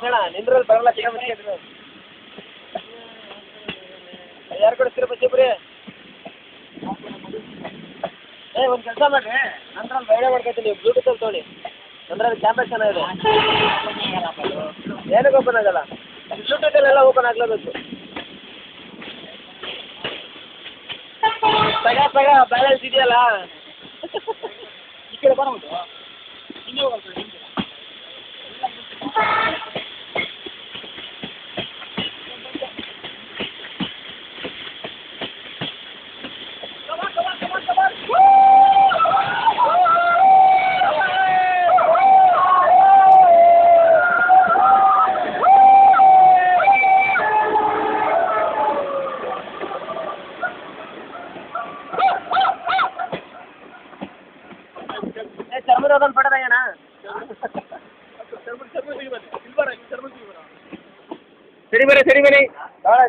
ಅಣ್ಣ ನಿಂದ್ರಲ್ಲಿ ಬರಲ್ಲ ಚಿಕ್ಕ ಯಾರು ಕೊಡಿಸ್ತೀರ ಬಚ್ಚೇಬ್ರಿ ಒಂದು ಕೆಲಸ ಮಾಡಿರಿ ನಂದ್ರಲ್ಲಿ ಬೇಡ ಮಾಡ್ಕೊತೀನಿ ನೀವು ಬ್ಲೂಟೂತಲ್ಲಿ ತೊಗೊಳ್ಳಿ ನಂದ್ರಲ್ಲಿ ಕ್ಯಾಮ್ರಾ ಚೆನ್ನಾಗಿದೆ ಏನಕ್ಕೆ ಓಪನ್ ಆಗಲ್ಲ ಬ್ಲೂಟೂತಲ್ಲೆಲ್ಲ ಓಪನ್ ಆಗಲೇಬೇಕು ತಗ ಬ್ಯಾಲೆನ್ಸ್ ಇದೆಯಲ್ಲ ಈ ಕಡೆ ಬರೋದು ಹಿಂಗೆ ಹೋಗಲ್ಲ ಚರ್ಮದ ಅದೊಂದು ಪಡೆದಾಗಣ ಸರಿ ಬರೀ ಭಾಳ